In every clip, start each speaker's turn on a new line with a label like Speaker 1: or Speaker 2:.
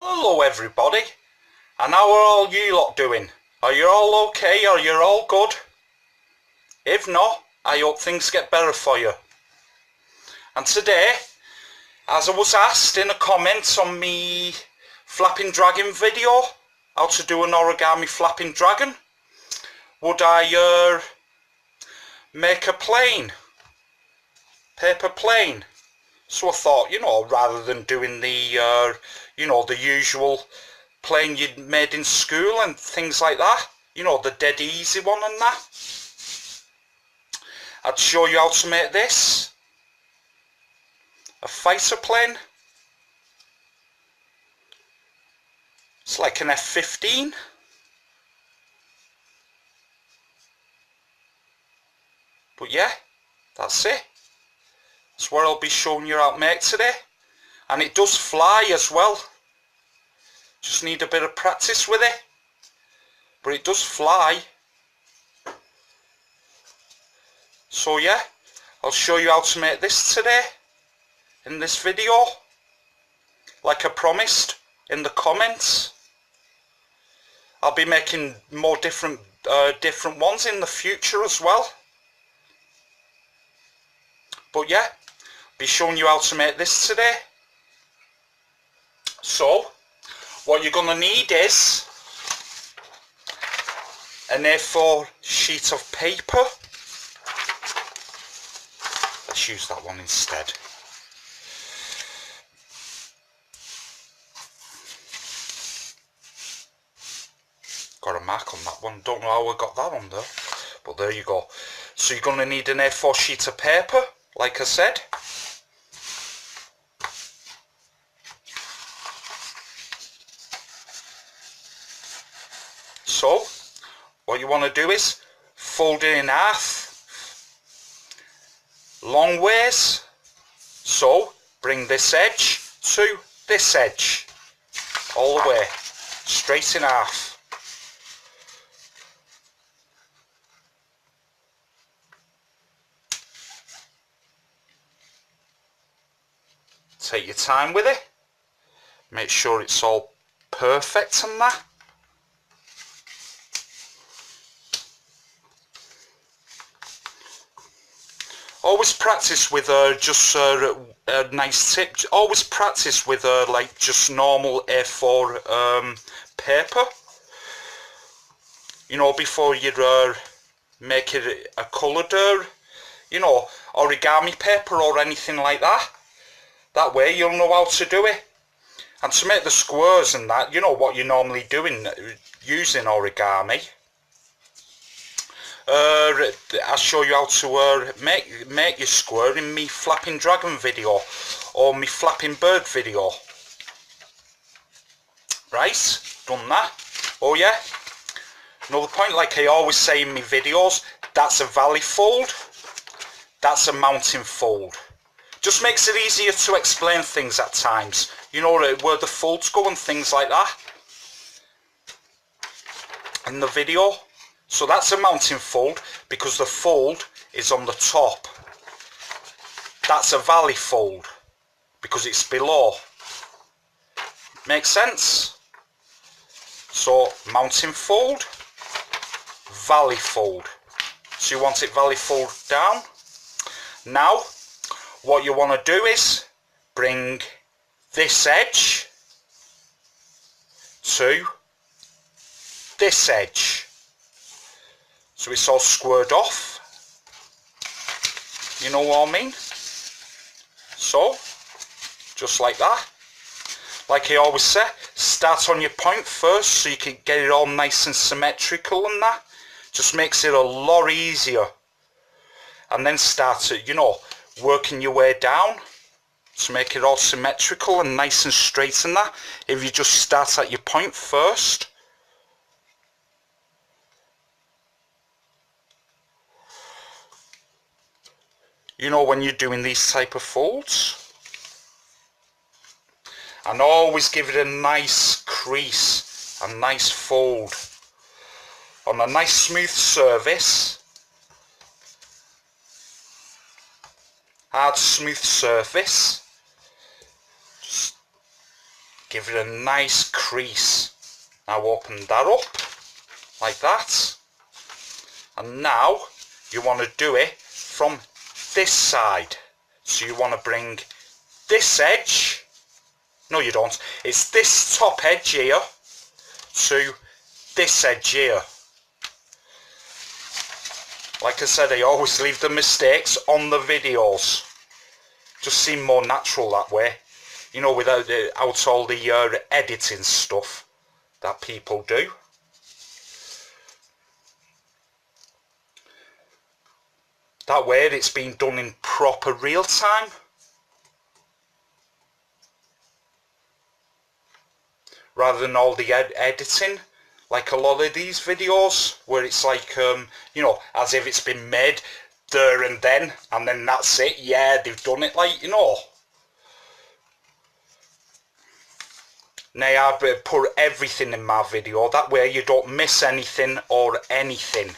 Speaker 1: Hello everybody, and how are all you lot doing? Are you all okay? Are you all good? If not, I hope things get better for you. And today, as I was asked in the comments on me flapping dragon video, how to do an origami flapping dragon, would I make a plane, paper plane? So I thought, rather than doing the, the usual plane you'd made in school and things like that, the dead easy one and that, I'd show you how to make this, a fighter plane. It's like an F-15. But yeah, that's it. That's what I'll be showing you how to make today. And it does fly as well. Just need a bit of practice with it. But it does fly. So yeah, I'll show you how to make this today. In this video. Like I promised in the comments. I'll be making more different ones in the future as well. But yeah, be showing you how to make this today. So, what you're going to need is an A4 sheet of paper. Let's use that one instead. Got a mark on that one. Don't know how I got that on there, but there you go. So you're going to need an A4 sheet of paper, like I said. So, what you want to do is fold it in half, long ways. So, bring this edge to this edge, all the way, straight in half. Take your time with it. Make sure it's all perfect and that. Always practice with just a nice tip. Always practice with like just normal A4 paper. Before you make it a coloured, origami paper or anything like that. That way you'll know how to do it. And to make the squares and that, what you're normally doing using origami. I'll show you how to make your square in me flapping dragon video or me flapping bird video. Right, done that. Oh yeah, another point, like I always say in my videos, that's a valley fold, that's a mountain fold. Just makes it easier to explain things at times, where the folds go and things like that in the video. So that's a mountain fold because the fold is on the top. That's a valley fold because it's below. Makes sense? So mountain fold, valley fold. So you want it valley fold down. Now what you want to do is bring this edge to this edge. So it's all squared off. You know what I mean? So, just like that. Like I always say, start on your point first so you can get it all nice and symmetrical and that. Just makes it a lot easier. And then start it, working your way down to make it all symmetrical and nice and straight and that. If you just start at your point first. When you're doing these type of folds. And always give it a nice crease, a nice fold. On a nice smooth surface. Hard smooth surface. Just give it a nice crease. Now open that up like that, and now you want to do it from this side. So you want to bring this edge, no you don't, it's this top edge here to this edge here. Like I said, I always leave the mistakes on the videos. Just seem more natural that way, you know, without all the editing stuff that people do. That way it's been done in proper real time. Rather than all the editing, like a lot of these videos, where it's like, you know, as if it's been made there and then that's it. Yeah, they've done it like, you know. Now I've put everything in my video, that way you don't miss anything or anything.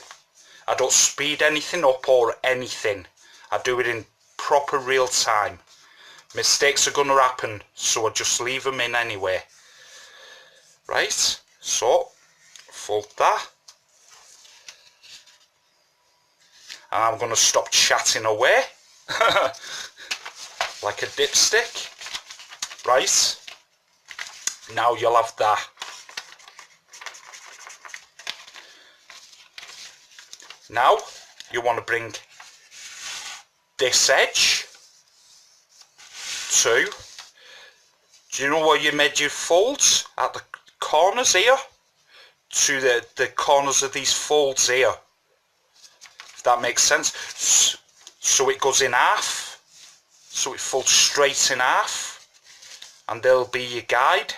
Speaker 1: I don't speed anything up or anything. I do it in proper real time. Mistakes are going to happen, so I just leave them in anyway. Right, so fold that. And I'm going to stop chatting away like a dipstick. Right, now you'll have that. Now you want to bring this edge to, do you know where you made your folds? At the corners here, to the corners of these folds here. If that makes sense. So it goes in half, so it folds straight in half, and there'll be your guide.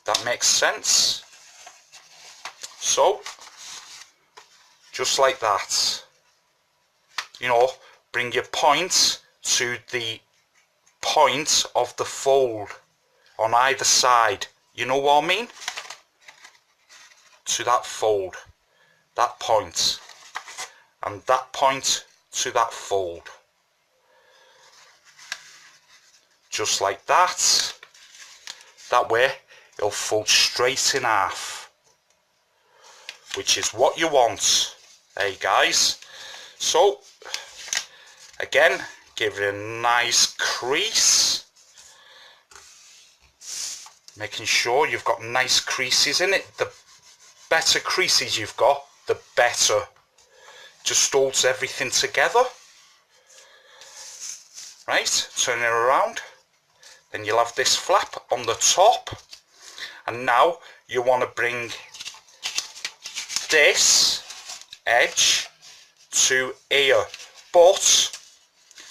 Speaker 1: That makes sense. So just like that, you know, bring your point to the point of the fold on either side, you know what I mean, to that fold, that point, and that point to that fold, just like that. That way it'll fold straight in half, which is what you want. Hey guys, so again, give it a nice crease, making sure you've got nice creases in it. The better creases you've got, the better. Just holds everything together. Right, turn it around, then you'll have this flap on the top, and now you want to bring this edge to here, but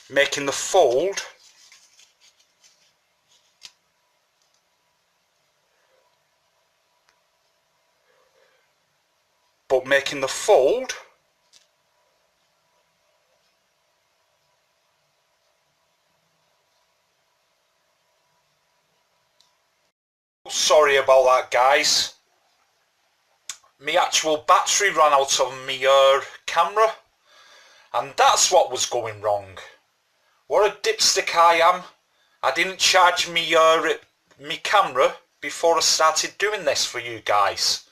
Speaker 1: making the fold sorry about that guys, my actual battery ran out of my camera, and that's what was going wrong. What a dipstick I am. I didn't charge me camera before I started doing this for you guys.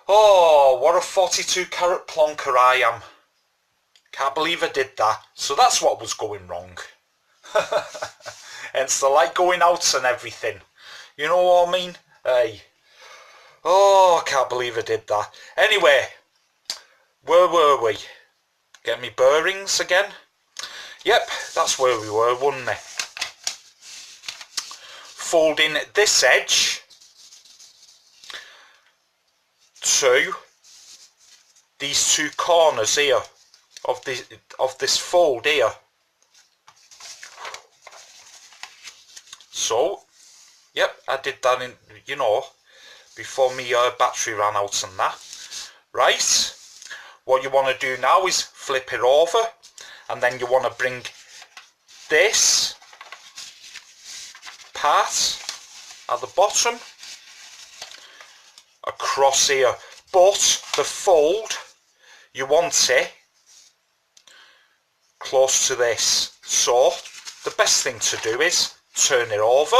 Speaker 1: Oh, what a 42 carat plonker I am. Can't believe I did that. So that's what was going wrong. Hence the light going out and everything. You know what I mean? Hey. Oh, I can't believe I did that. Anyway, where were we? Get me bearings again? Yep, that's where we were, wasn't it? Folding this edge to these two corners here of this fold here. So, yep, I did that in, you know, before my battery ran out and that. Right, what you want to do now is flip it over, and then you want to bring this part at the bottom across here, but the fold, you want it close to this. So the best thing to do is turn it over,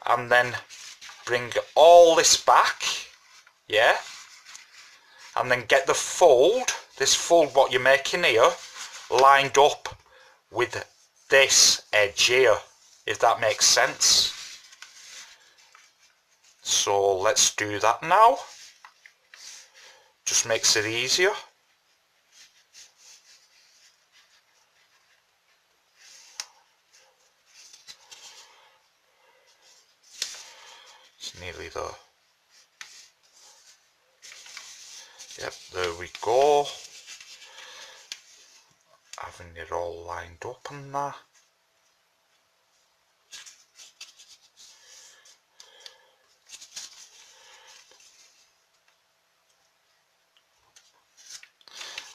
Speaker 1: and then bring all this back, yeah, and then get the fold, this fold what you're making here, lined up with this edge here, if that makes sense. So let's do that now. Just makes it easier. It's nearly there. Yep, there we go. Having it all lined up and that.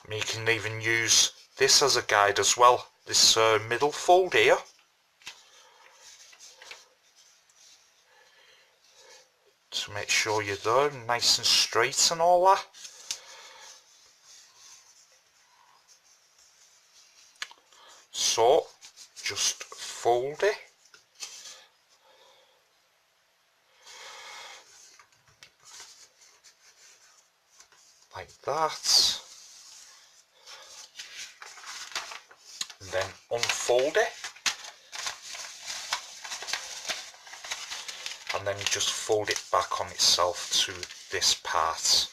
Speaker 1: And you can even use this as a guide as well, this middle fold here. To make sure you're there, nice and straight and all that. So, just fold it. Like that. And then unfold it. And then just fold it back on itself to this part.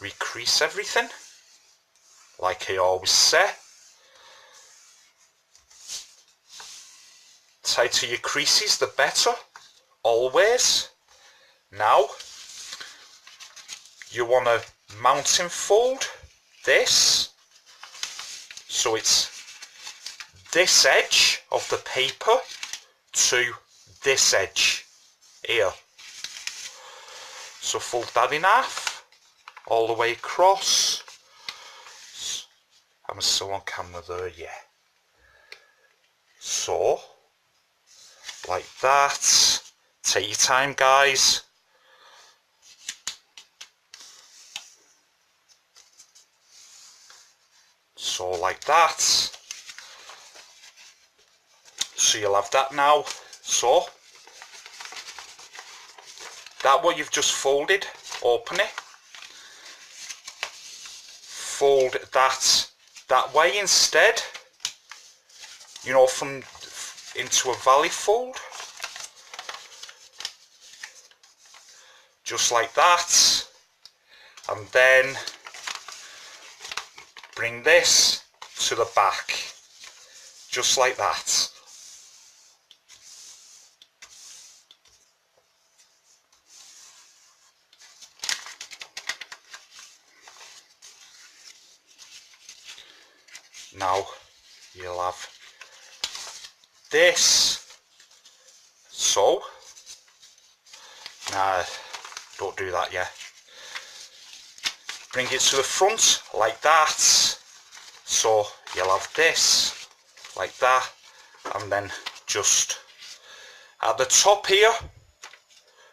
Speaker 1: Recrease everything, like I always say. Tighter your creases, the better, always. Now, you want to mountain fold this, so it's this edge of the paper to this edge here. So fold that in half, all the way across. I'm still on camera there, yeah. So, like that. Take your time, guys. So like that. So you'll have that now. So that what you've just folded, open it. Fold that way instead. You know, from into a valley fold. Just like that. And then bring this to the back. Just like that. Now you'll have this. So, nah, don't do that yet. Bring it to the front like that. So you'll have this like that, and then just at the top here,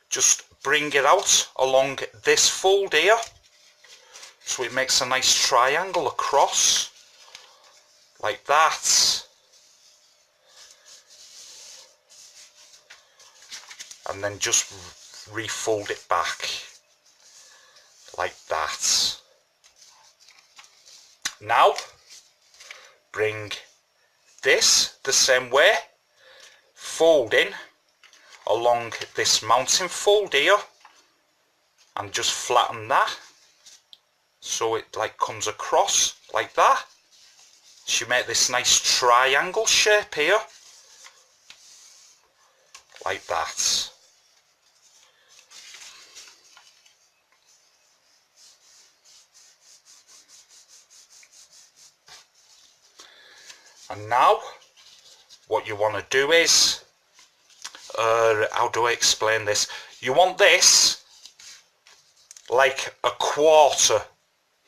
Speaker 1: just bring it out along this fold here, so it makes a nice triangle across like that. And then just refold it back like that. Now bring this the same way, folding along this mountain fold here, and just flatten that so it like comes across like that. So you make this nice triangle shape here like that. And now what you want to do is, how do I explain this? You want this like a quarter.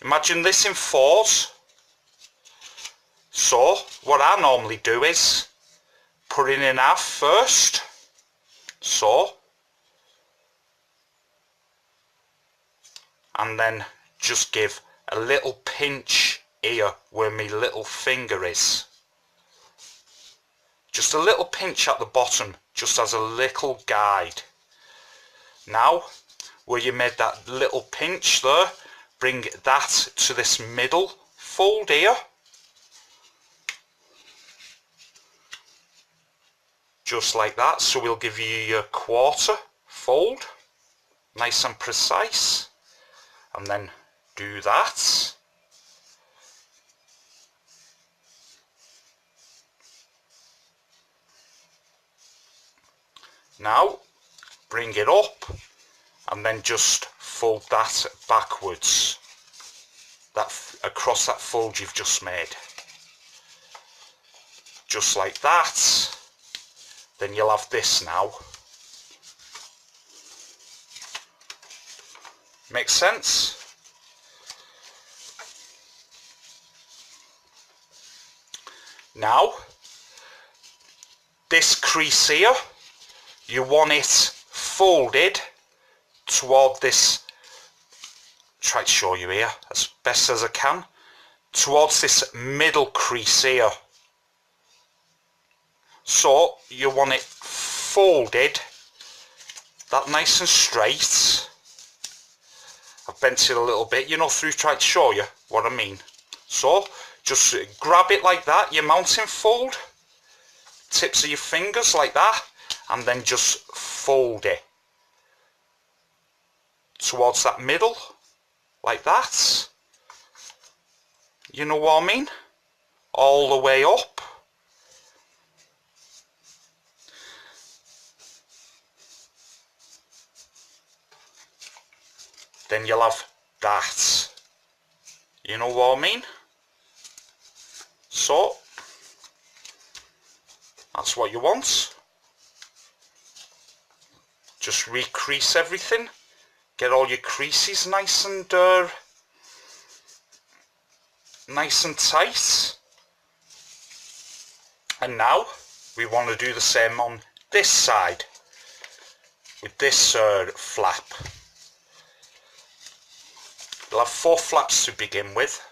Speaker 1: Imagine this in fours. So what I normally do is put it in half first. So, and then just give a little pinch here where my little finger is. Just a little pinch at the bottom, just as a little guide. Now, where you made that little pinch there, bring that to this middle fold here. Just like that, so we'll give you your quarter fold, nice and precise, and then do that. Now, bring it up, and then just fold that backwards, across that fold you've just made. Just like that. Then you'll have this now. Makes sense? Now, this crease here, you want it folded toward this, try to show you here as best as I can, towards this middle crease here. So you want it folded, that nice and straight. I've bent it a little bit, through trying to show you what I mean. So just grab it like that, your mountain fold, tips of your fingers like that, and then just fold it towards that middle, like that. You know what I mean? All the way up. Then you'll have that. You know what I mean? So, that's what you want. Just recrease everything. Get all your creases nice and tight. And now we want to do the same on this side with this flap. You'll have 4 flaps to begin with.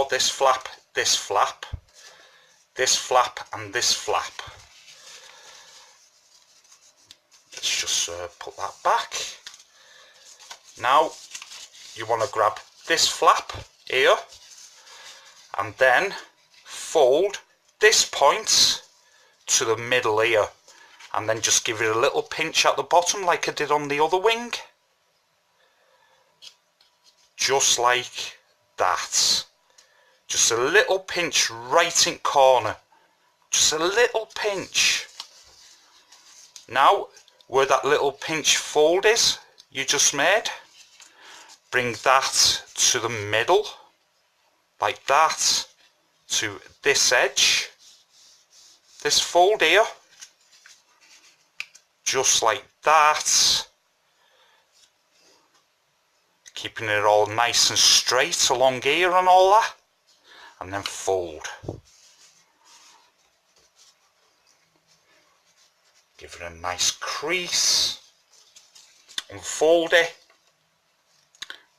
Speaker 1: This flap, this flap, this flap, and this flap. Let's just put that back. Now you want to grab this flap here and then fold this point to the middle here, and then just give it a little pinch at the bottom like I did on the other wing. Just like that. Just a little pinch right in corner. Just a little pinch. Now, where that little pinch fold is, you just made, bring that to the middle, like that, to this edge, this fold here, just like that. Keeping it all nice and straight along here and all that, and then fold. Give it a nice crease, unfold it,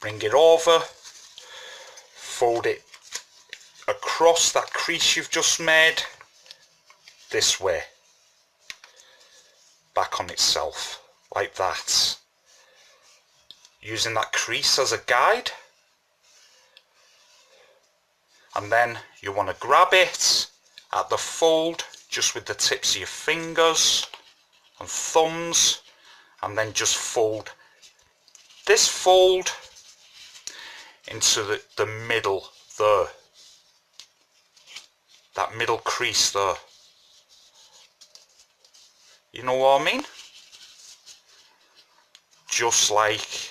Speaker 1: bring it over, fold it across that crease you've just made, this way, back on itself, like that. Using that crease as a guide, and then you want to grab it at the fold just with the tips of your fingers and thumbs, and then just fold this fold into the middle there, that middle crease there. You know what I mean? Just like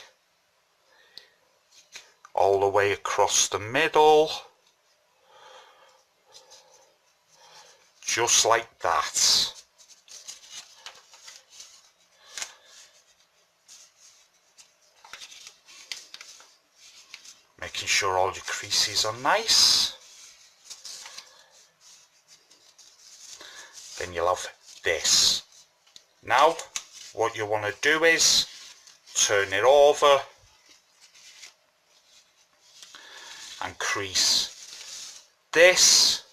Speaker 1: all the way across the middle, just like that. Making sure all your creases are nice. Then you'll have this. Now what you want to do is turn it over and crease this,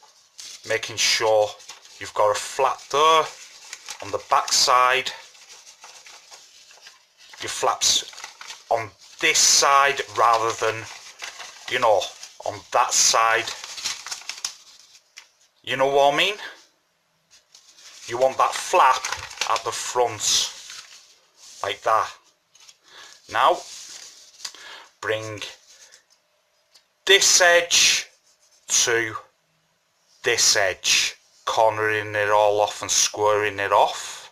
Speaker 1: making sure you've got a flap there on the back side. Your flaps on this side rather than, you know, on that side. You know what I mean? You want that flap at the front, like that. Now, bring this edge to this edge, cornering it all off and squaring it off.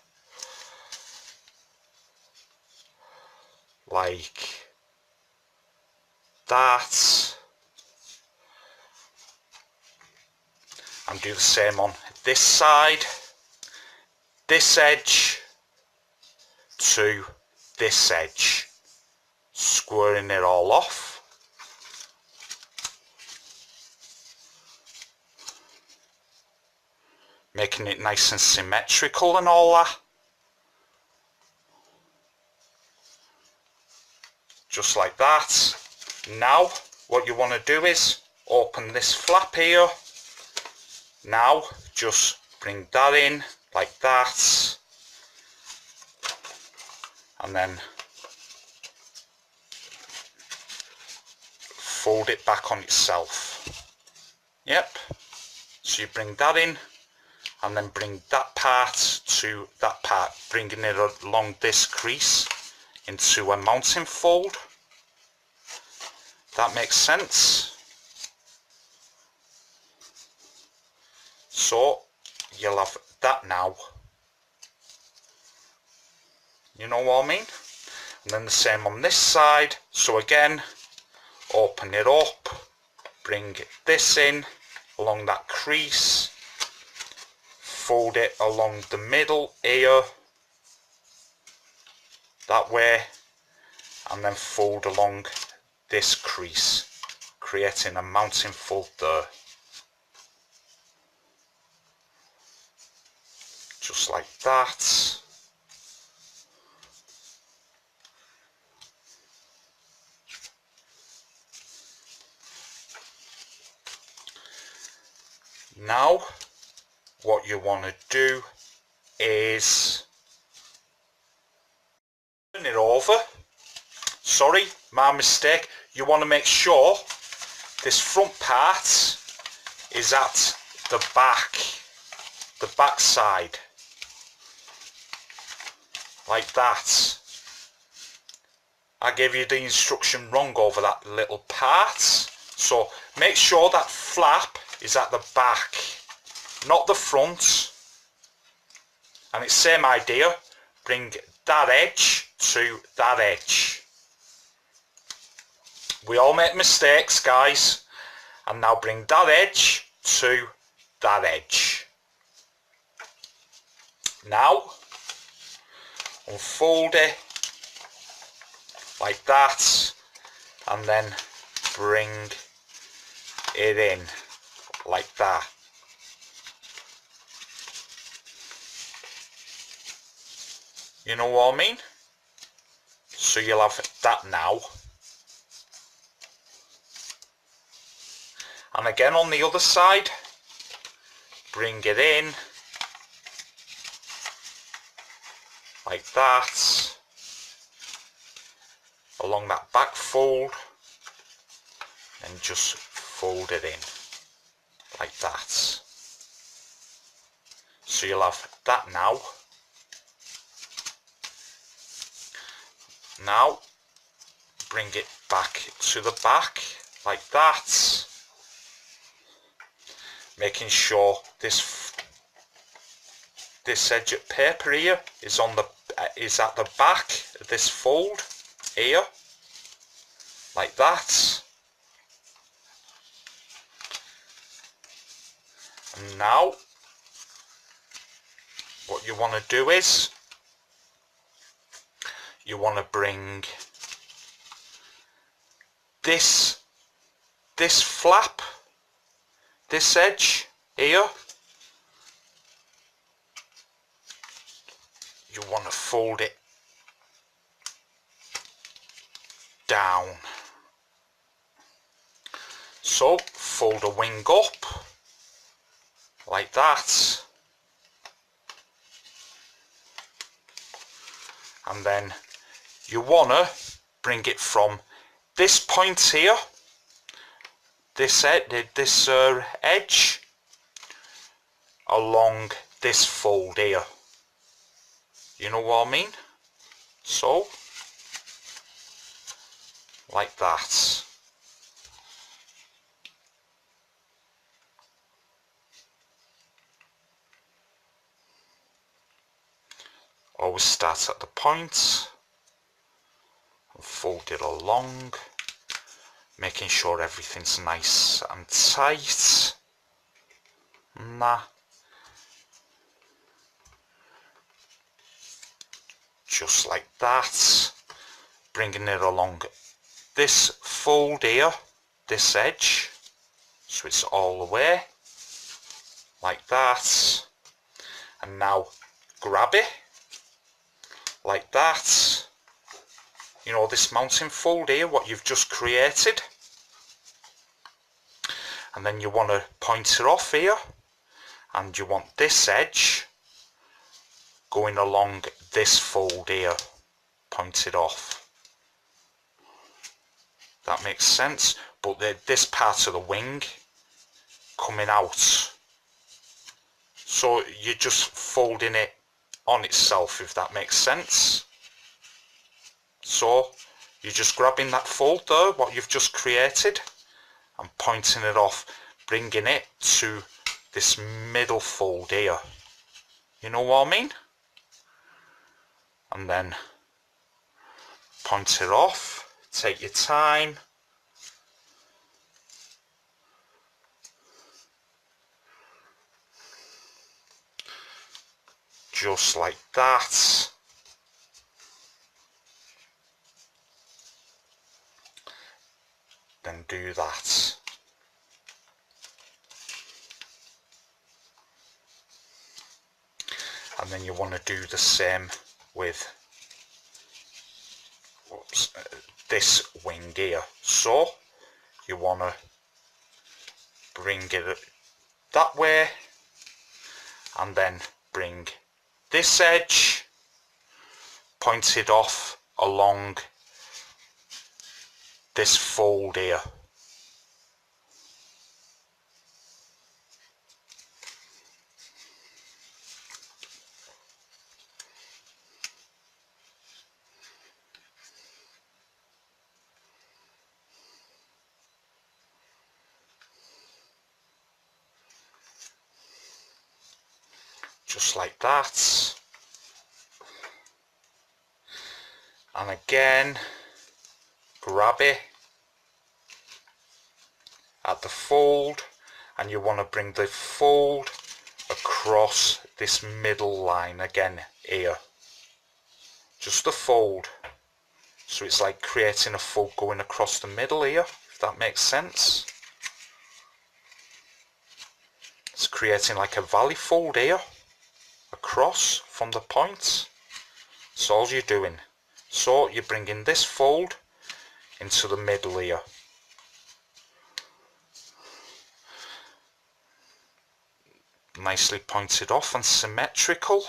Speaker 1: Like that. And do the same on this side. This edge to this edge, squaring it all off. Making it nice and symmetrical and all that. Just like that. Now what you want to do is open this flap here. Now just bring that in like that, and then fold it back on itself. Yep, so you bring that in and then bring that part to that part, bringing it along this crease into a mounting fold. That makes sense. So you'll have that now. You know what I mean? And then the same on this side. So again, open it up, bring this in along that crease, fold it along the middle here, that way, and then fold along this crease, creating a mounting fold there. Just like that. Now, what you want to do is turn it over. Sorry, my mistake. You want to make sure this front part is at the back side. Like that. I gave you the instruction wrong over that little part. So make sure that flap is at the back, not the front. And it's same idea. Bring that edge to that edge. We all make mistakes, guys. And now bring that edge to that edge. Now, unfold it like that, and then bring it in like that. You know what I mean? So you'll have that now. And again on the other side, bring it in like that, along that back fold, and just fold it in like that. So you'll have that now. Now bring it back to the back like that, making sure this edge of paper here is at the back of this fold here, like that. And now what you want to do is you want to bring this flap, this edge here, you want to fold it down. So fold a wing up like that, and then you want to bring it from this point here, this edge, along this fold here. You know what I mean? So, like that. Always start at the point and fold it along, making sure everything's nice and tight. And that. Just like that. Bringing it along this fold here, this edge, so it's all the way, like that. And now grab it, like that. You know, this mounting fold here, what you've just created. And then you want to point it off here, and you want this edge going along this fold here, pointed off. That makes sense, but this part of the wing coming out. So you're just folding it on itself, if that makes sense. So you're just grabbing that fold there, what you've just created, and pointing it off, bringing it to this middle fold here. You know what I mean? And then point it off, take your time. Just like that. Then do that. And then you want to do the same with this wing here. So you want to bring it that way, and then bring this edge pointed off along this fold here. Just like that. And again, grab it at the fold, and you want to bring the fold across this middle line again here. Just the fold. So it's like creating a fold going across the middle here, if that makes sense. It's creating like a valley fold here, across from the point. That's all you're doing. So you're bringing this fold into the middle here. Nicely pointed off and symmetrical.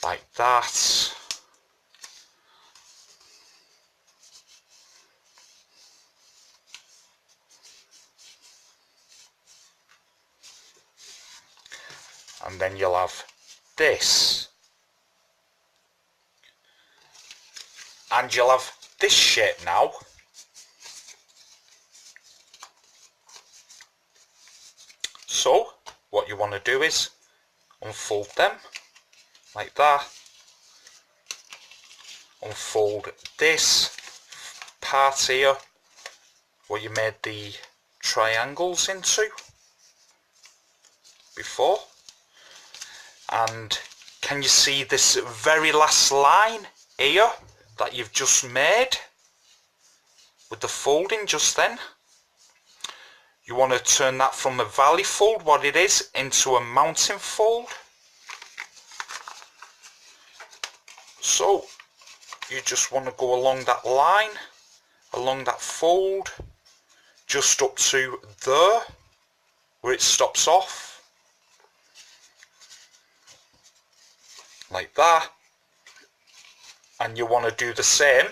Speaker 1: Like that. And then you'll have this. And you'll have this shape now. So what you want to do is unfold them like that. Unfold this part here where you made the triangles into before. And can you see this very last line here that you've just made with the folding just then? you want to turn that from a valley fold, what it is, into a mountain fold. So you just want to go along that line, along that fold, just up to there, where it stops off, like that. And you want to do the same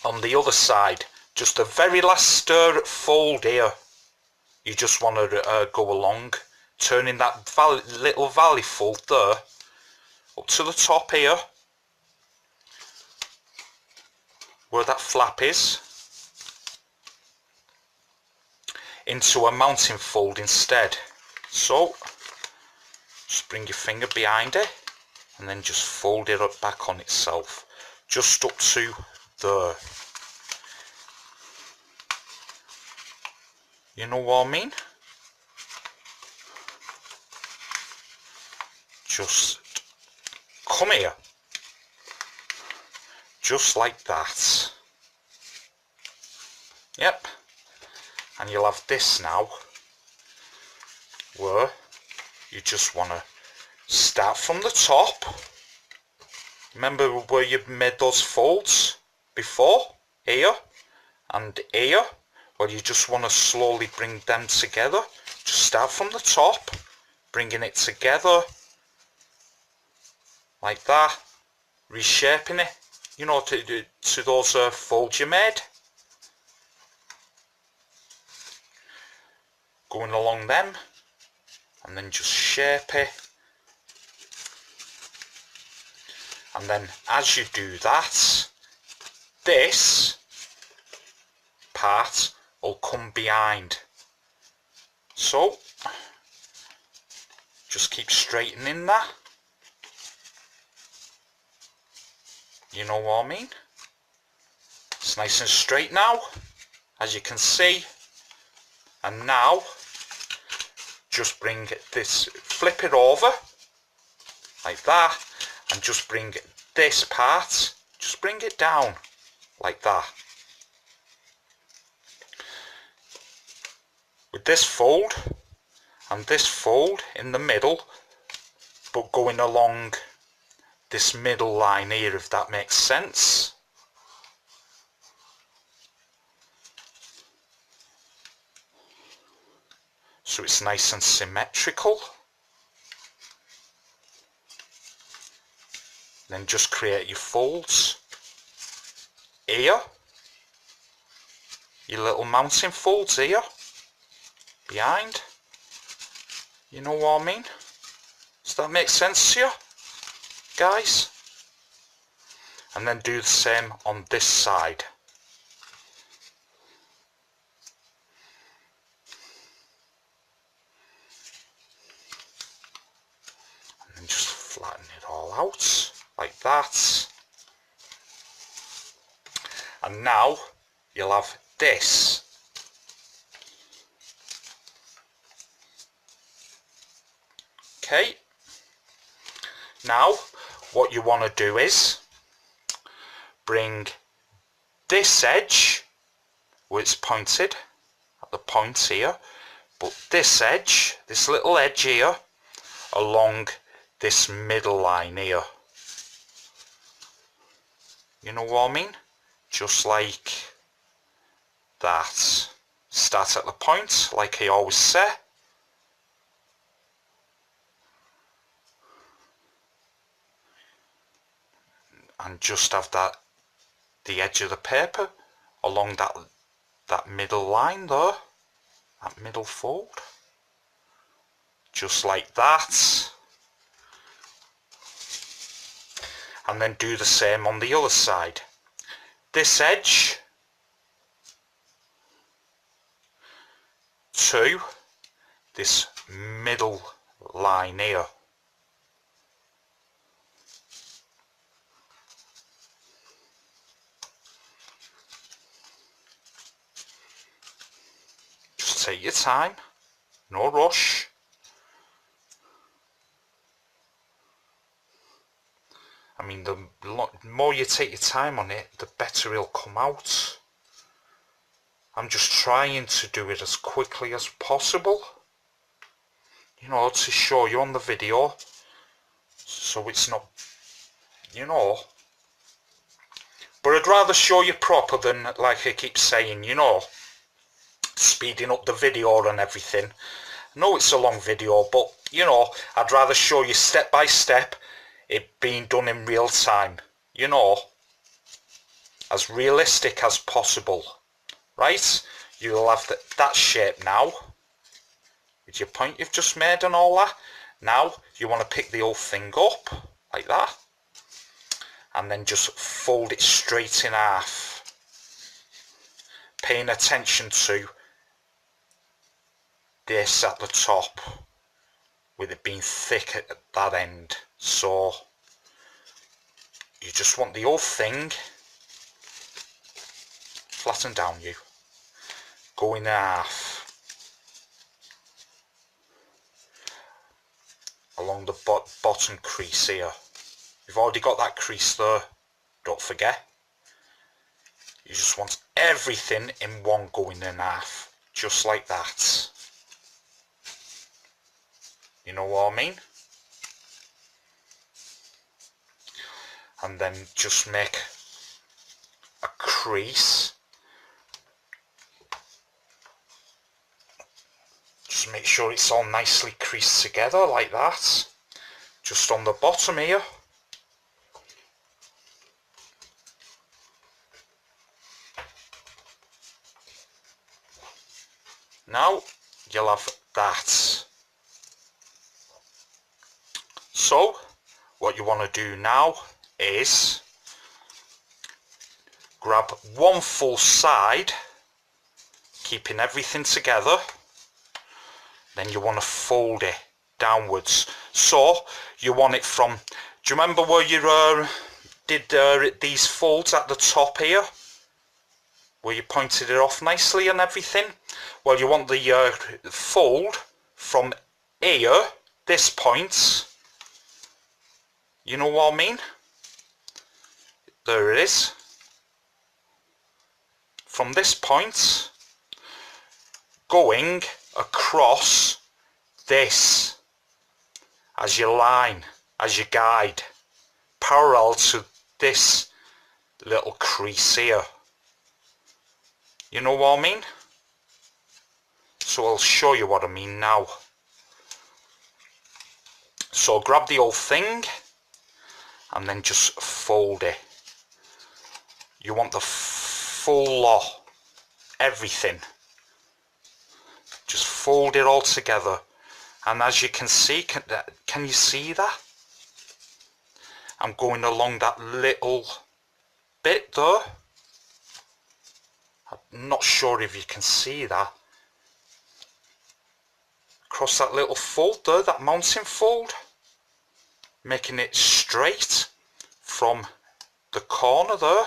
Speaker 1: on the other side. Just the very last stir fold here. You just want to go along, turning that little valley fold there, up to the top here, where that flap is, into a mountain fold instead. So just bring your finger behind it and then just fold it up back on itself, just up to there. You know what I mean? Just come here, just like that. Yep. And you'll have this now, where you just want to start from the top. Remember where you made those folds before? Here and here. Well, you just want to slowly bring them together. Just start from the top, bringing it together like that, reshaping it, you know, to those folds you made. Going along them, and then just shape it. And then as you do that, this part will come behind. So just keep straightening that. You know what I mean? It's nice and straight now, as you can see. And now just bring this, flip it over like that, and just bring this part, just bring it down like that. With this fold and this fold in the middle, but going along this middle line here, if that makes sense. So it's nice and symmetrical. Then just create your folds here, your little mountain folds here, behind. You know what I mean? Does that make sense to you, guys? And then do the same on this side. And then just flatten it all out like that. And now you'll have this. Okay. Now what you want to do is bring this edge where it's pointed at the point here, but this edge, this little edge here, along this middle line here. You know what I mean? Just like that. Start at the point, like I always say. And just have that, the edge of the paper along that middle line there, that middle fold. Just like that. And then do the same on the other side. This edge to this middle line here. Just take your time, no rush. I mean, the more you take your time on it, the better it'll come out. I'm just trying to do it as quickly as possible, you know, to show you on the video, so it's not, you know, but I'd rather show you proper than, like I keep saying, you know, speeding up the video and everything. I know it's a long video, but, you know, I'd rather show you step by step, it being done in real time, you know, as realistic as possible. Right, you'll have that shape now, with your point you've just made and all that. Now, you want to pick the whole thing up, like that, and then just fold it straight in half, paying attention to this at the top, with it being thick at that end. So, you just want the whole thing flatten down, you go in half along the bottom crease here. You've already got that crease there, don't forget. You just want everything in one going in half, just like that. You know what I mean? And then just make a crease. Just make sure it's all nicely creased together like that. Just on the bottom here. Now you'll have that. So what you want to do now is grab one full side, keeping everything together. Then you want to fold it downwards. So you want it from, do you remember where you did these folds at the top here, where you pointed it off nicely and everything? Well, you want the fold from here, this point, you know what I mean? There it is. From this point, going across this as your line, as your guide, parallel to this little crease here. You know what I mean? So I'll show you what I mean now. So grab the whole thing and then just fold it. You want the full lot, everything. Just fold it all together, and as you can see, can you see that? I'm going along that little bit there. I'm not sure if you can see that. Across that little fold there, that mounting fold, making it straight from the corner there.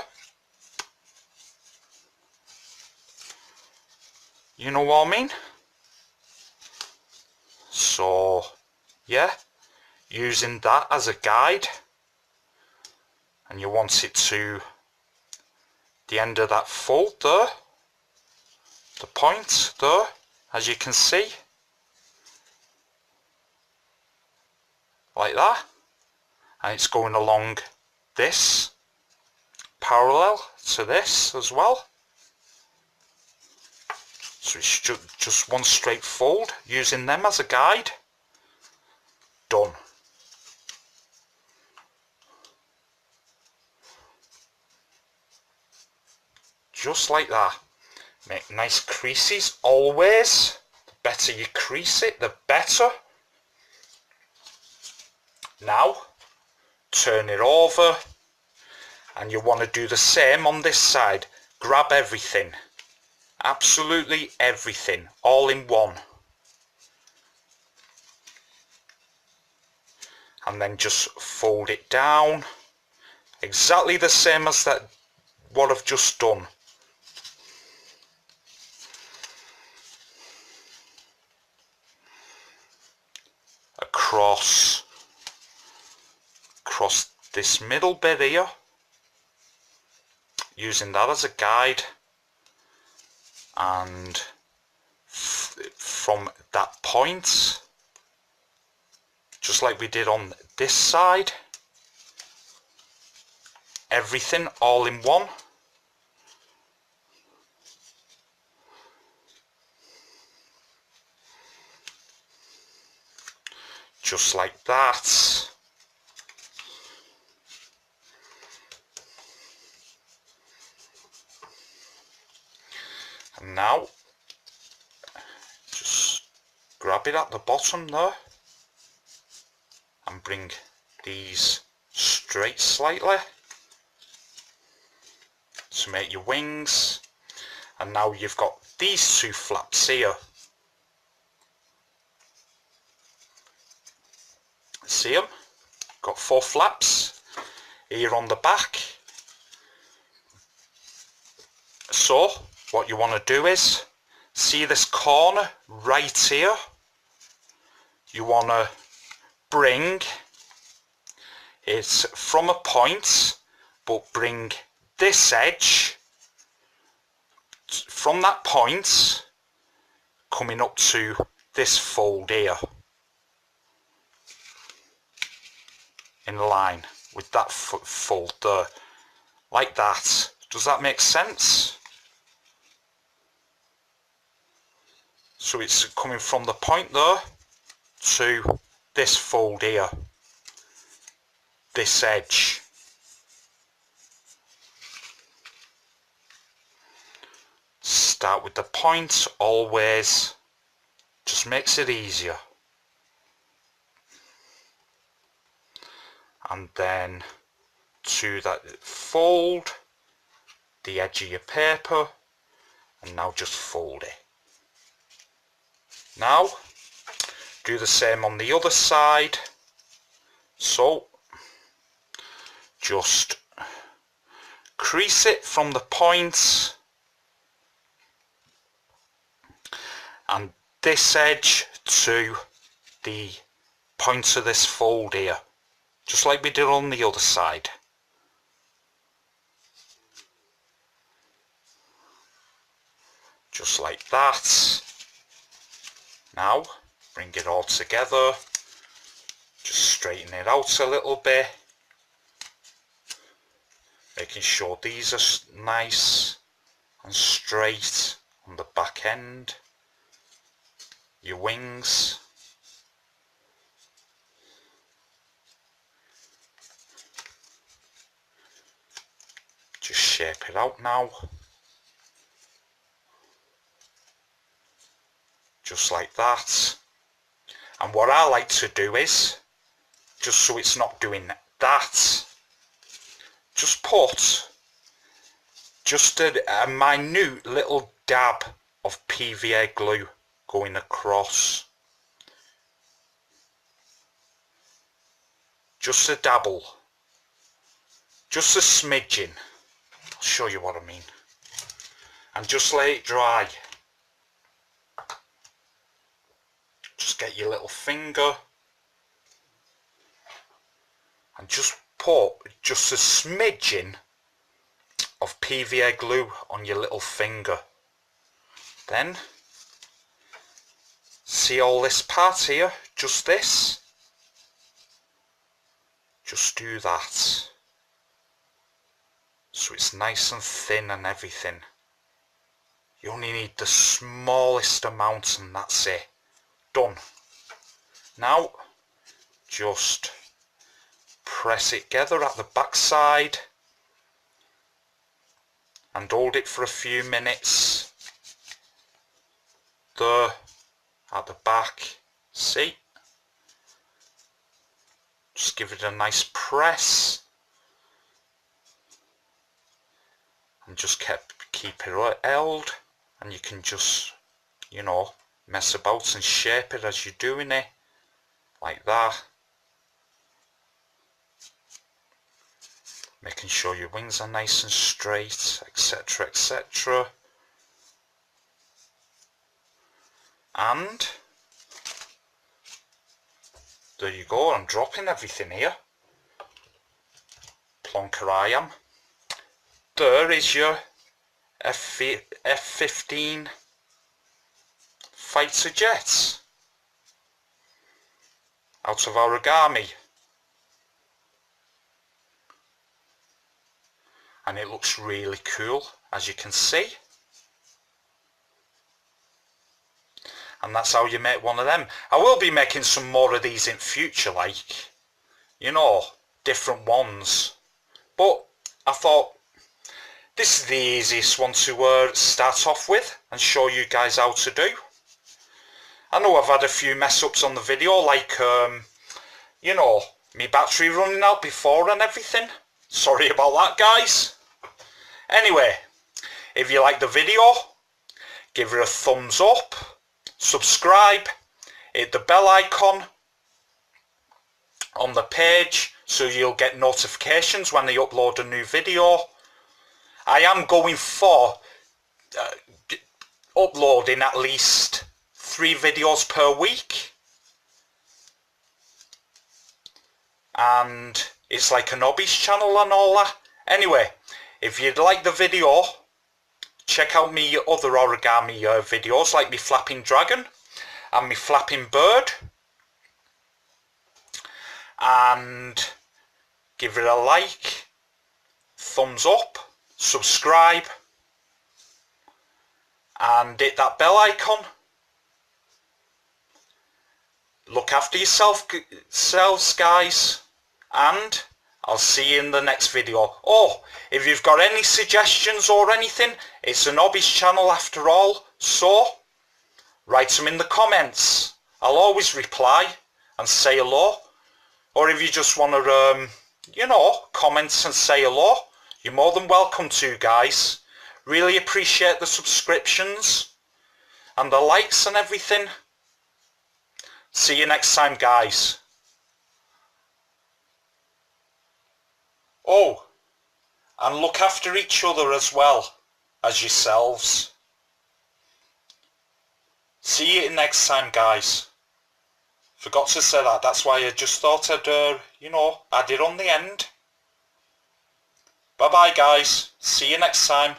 Speaker 1: You know what I mean? So, yeah, using that as a guide, and you want it to the end of that fold there, the point there, as you can see, like that, and it's going along this, parallel to this as well. So it's just one straight fold, using them as a guide. Done. Just like that. Make nice creases always. The better you crease it, the better. Now, turn it over, and you want to do the same on this side. Grab everything. Absolutely everything, all in one, and then just fold it down exactly the same as that what I've just done. Across this middle bit here, using that as a guide. and from that point, just like we did on this side, everything all in one. Just like that. And now, just grab it at the bottom there and bring these straight slightly to make your wings. And now you've got these two flaps here. See them? Got 4 flaps here on the back. So what you want to do is, see this corner right here? You want to bring it from a point, but bring this edge from that point coming up to this fold here, in line with that fold there, like that. Does that make sense? So it's coming from the point there to this fold here, this edge. Start with the point always, just makes it easier. And then to that fold the edge of your paper, and now just fold it. Now do the same on the other side. So just crease it from the point and this edge to the point of this fold here, just like we did on the other side. Just like that. Now bring it all together, just straighten it out a little bit, making sure these are nice and straight on the back end, your wings. Just shape it out now. Just like that. And what I like to do is, just so it's not doing that, just put just a minute little dab of PVA glue going across. Just a dabble. Just a smidgen. I'll show you what I mean. And just let it dry. Just get your little finger and just put just a smidgen of PVA glue on your little finger. Then see all this part here, just this, just do that so it's nice and thin and everything. You only need the smallest amount and that's it. Done. Now just press it together at the back side and hold it for a few minutes there at the back. See, just give it a nice press and just keep it held, and you can just, you know, mess about and shape it as you're doing it, like that. Making sure your wings are nice and straight, etc, etc. And there you go, I'm dropping everything here. Plonker I am. There is your F-15 fighter jets out of origami. And it looks really cool, as you can see. And that's how you make one of them. I will be making some more of these in future, like, you know, different ones. But I thought this is the easiest one to start off with and show you guys how to do. I know I've had a few mess ups on the video, like, you know, my battery running out before and everything. Sorry about that, guys. Anyway, if you like the video, give it a thumbs up, subscribe, hit the bell icon on the page so you'll get notifications when I upload a new video. I am going for uploading at least 3 videos per week, and it's like an hobbies channel and all that. Anyway, if you'd like the video, check out me other origami videos, like me flapping dragon and me flapping bird, and give it a like, thumbs up, subscribe, and hit that bell icon. Look after yourselves, guys, and I'll see you in the next video. Oh, if you've got any suggestions or anything, it's an hobbies channel after all, so write them in the comments. I'll always reply and say hello. Or if you just want to, you know, comment and say hello, you're more than welcome to, guys. Really appreciate the subscriptions and the likes and everything. See you next time, guys. Oh, and look after each other as well as yourselves. See you next time, guys. Forgot to say that, that's why I just thought I'd, you know, add it on the end. Bye bye, guys. See you next time.